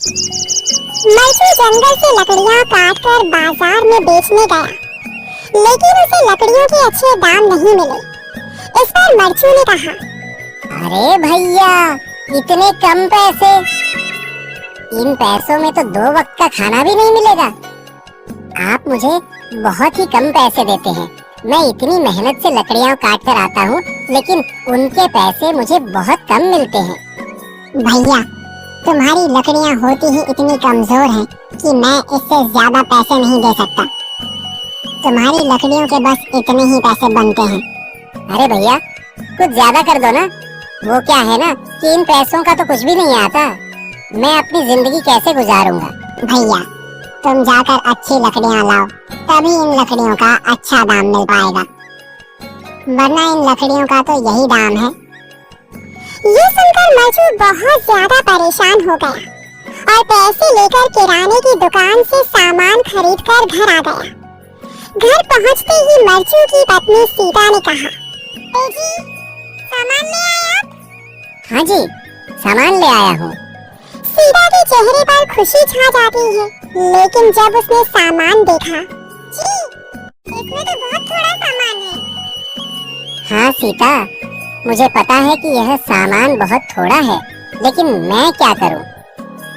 मरचू जंगल से लकड़ियां काटकर बाजार में बेचने गया, लेकिन उसे लकड़ियों के अच्छे दाम नहीं मिले। इस पर मरचू ने कहा, अरे भैया, इतने कम पैसे? इन पैसों में तो 2 वक्त का खाना भी नहीं मिलेगा। आप मुझे बहुत ही कम पैसे देते हैं। मैं इतनी मेहनत से लकड़ियां काट कर आता हूँ, लेकिन उनके पैसे मुझे बहुत कम मिलते हैं। भैया, तुम्हारी लकड़ियां होती ही इतनी कमजोर हैं कि मैं इससे ज्यादा पैसे नहीं दे सकता। तुम्हारी लकड़ियों के बस इतने ही पैसे बनते हैं। अरे भैया, कुछ ज्यादा कर दो ना। वो क्या है ना कि इन पैसों का तो कुछ भी नहीं आता। मैं अपनी जिंदगी कैसे गुजारूंगा? भैया, तुम जाकर अच्छी लकड़ियां लाओ, तभी इन लकड़ियों का अच्छा दाम मिल पाएगा, वरना इन लकड़ियों का तो यही दाम है। ये सुनकर मरचू बहुत ज्यादा परेशान हो गया और पैसे लेकर किराने की दुकान से सामान खरीदकर घर आ गया। घर पहुंचते ही मरचू की पत्नी सीता ने कहा, जी, सामान ले आए आप? हाँ जी, सामान ले आया हूँ। सीता के चेहरे पर खुशी छा जाती है, लेकिन जब उसने सामान देखा, जी, इसमें तो बहुत थोड़ा सामान है। हाँ सीता, मुझे पता है कि यह सामान बहुत थोड़ा है, लेकिन मैं क्या करूं?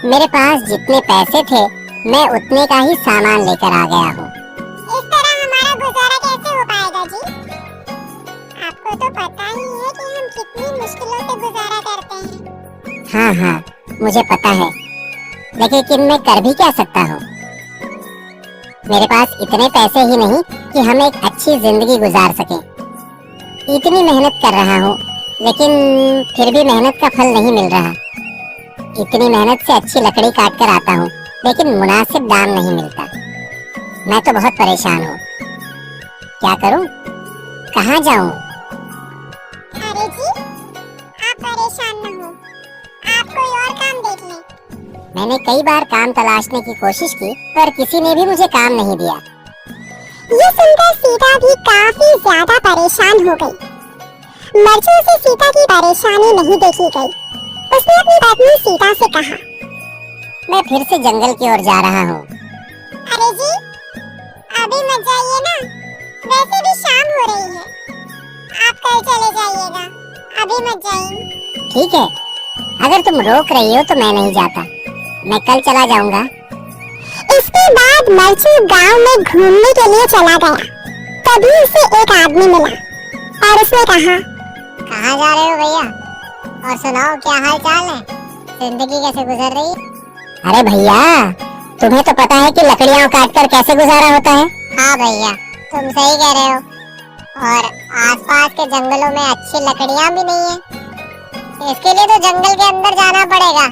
मेरे पास जितने पैसे थे, मैं उतने का ही सामान लेकर आ गया हूँ। इस तरह हमारा गुजारा कैसे हो पाएगा जी? आपको तो पता ही है कि हम कितनी मुश्किलों से गुजारा करते हैं। हाँ हाँ, मुझे पता है, लेकिन मैं कर भी क्या सकता हूँ? मेरे पास इतने पैसे ही नहीं कि हम एक अच्छी जिंदगी गुजार सकें। इतनी मेहनत कर रहा हूँ, लेकिन फिर भी मेहनत का फल नहीं मिल रहा। इतनी मेहनत से अच्छी लकड़ी काट कर आता हूँ, लेकिन मुनासिब दाम नहीं मिलता। मैं तो बहुत परेशान हूँ। क्या करूँ? कहाँ जाऊँ? अरे जी, आप परेशान न हो, आप कोई और काम देख लें। मैंने कई बार काम तलाशने की कोशिश की, पर किसी ने भी मुझे काम नहीं दिया। ये सुनकर सीता भी काफी ज्यादा परेशान हो गई। मरचू से सीता की परेशानी नहीं देखी गई। उसने अपनी पत्नी सीता से कहा, मैं फिर से जंगल की ओर जा रहा हूँ। अरे जी, अभी मत जाइए ना, वैसे भी शाम हो रही है। आप कल चले जाइएगा, अभी मत जाइए। ठीक है, अगर तुम रोक रही हो तो मैं नहीं जाता। मैं कल चला जाऊंगा। इसके बाद मरचू गांव में घूमने के लिए चला गया। तभी उसे एक आदमी मिला और उसने कहा, कहाँ जा रहे हो भैया? और सुनाओ, क्या हाल चाल है? जिंदगी कैसे गुजर रही है? अरे भैया, तुम्हें तो पता है कि लकड़ियाँ काटकर कैसे गुजारा होता है। हाँ भैया, तुम सही कह रहे हो। और आसपास के जंगलों में अच्छी लकड़ियाँ भी नहीं है। इसके लिए तो जंगल के अंदर जाना पड़ेगा।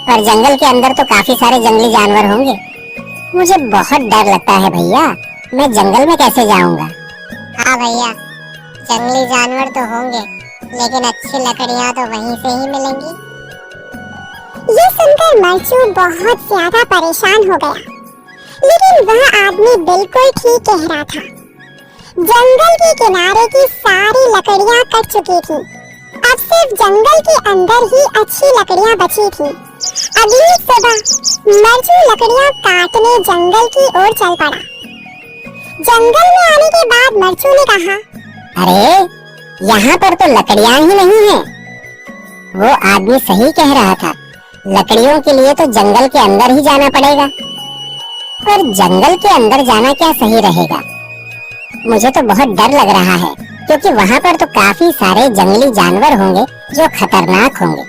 पर जंगल के अंदर तो काफी सारे जंगली जानवर होंगे। मुझे बहुत डर लगता है भैया, मैं जंगल में कैसे जाऊंगा? हाँ भैया, जंगली जानवर तो होंगे, लेकिन अच्छी लकड़ियाँ तो वहीं से ही मिलेंगी। ये सुनकर मरचू बहुत ज्यादा परेशान हो गया, लेकिन वह आदमी बिल्कुल ठीक कह रहा था। जंगल के किनारे की सारी लकड़ियाँ कट चुकी थी। अब सिर्फ जंगल के अंदर ही अच्छी लकड़ियाँ बची थी। अगली सुबह मरचू लकड़ियाँ काटने जंगल की ओर चल पड़ा। जंगल में आने के बाद मरचू ने कहा, अरे, यहाँ पर तो लकड़ियाँ ही नहीं है। वो आदमी सही कह रहा था, लकड़ियों के लिए तो जंगल के अंदर ही जाना पड़ेगा। पर जंगल के अंदर जाना क्या सही रहेगा? मुझे तो बहुत डर लग रहा है, क्योंकि वहाँ पर तो काफी सारे जंगली जानवर होंगे जो खतरनाक होंगे।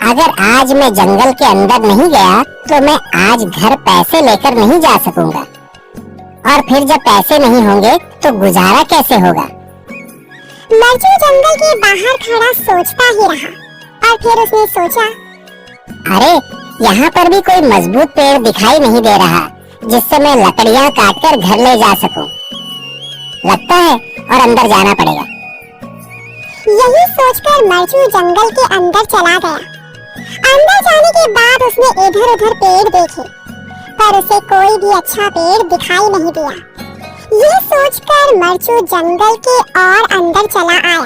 अगर आज मैं जंगल के अंदर नहीं गया तो मैं आज घर पैसे लेकर नहीं जा सकूंगा, और फिर जब पैसे नहीं होंगे तो गुजारा कैसे होगा? मरचू जंगल के बाहर खड़ा सोचता ही रहा और फिर उसने सोचा, अरे, यहाँ पर भी कोई मजबूत पेड़ दिखाई नहीं दे रहा जिससे मैं लकड़ियाँ काटकर घर ले जा सकूं। लगता है और अंदर जाना पड़ेगा। यही सोचकर मरचू जंगल के अंदर चला गया। अंदर जाने के बाद उसने इधर उधर पेड़ देखे, पर उसे कोई भी अच्छा पेड़ दिखाई नहीं दिया। ये सोचकर मरचू जंगल के और अंदर चला आया।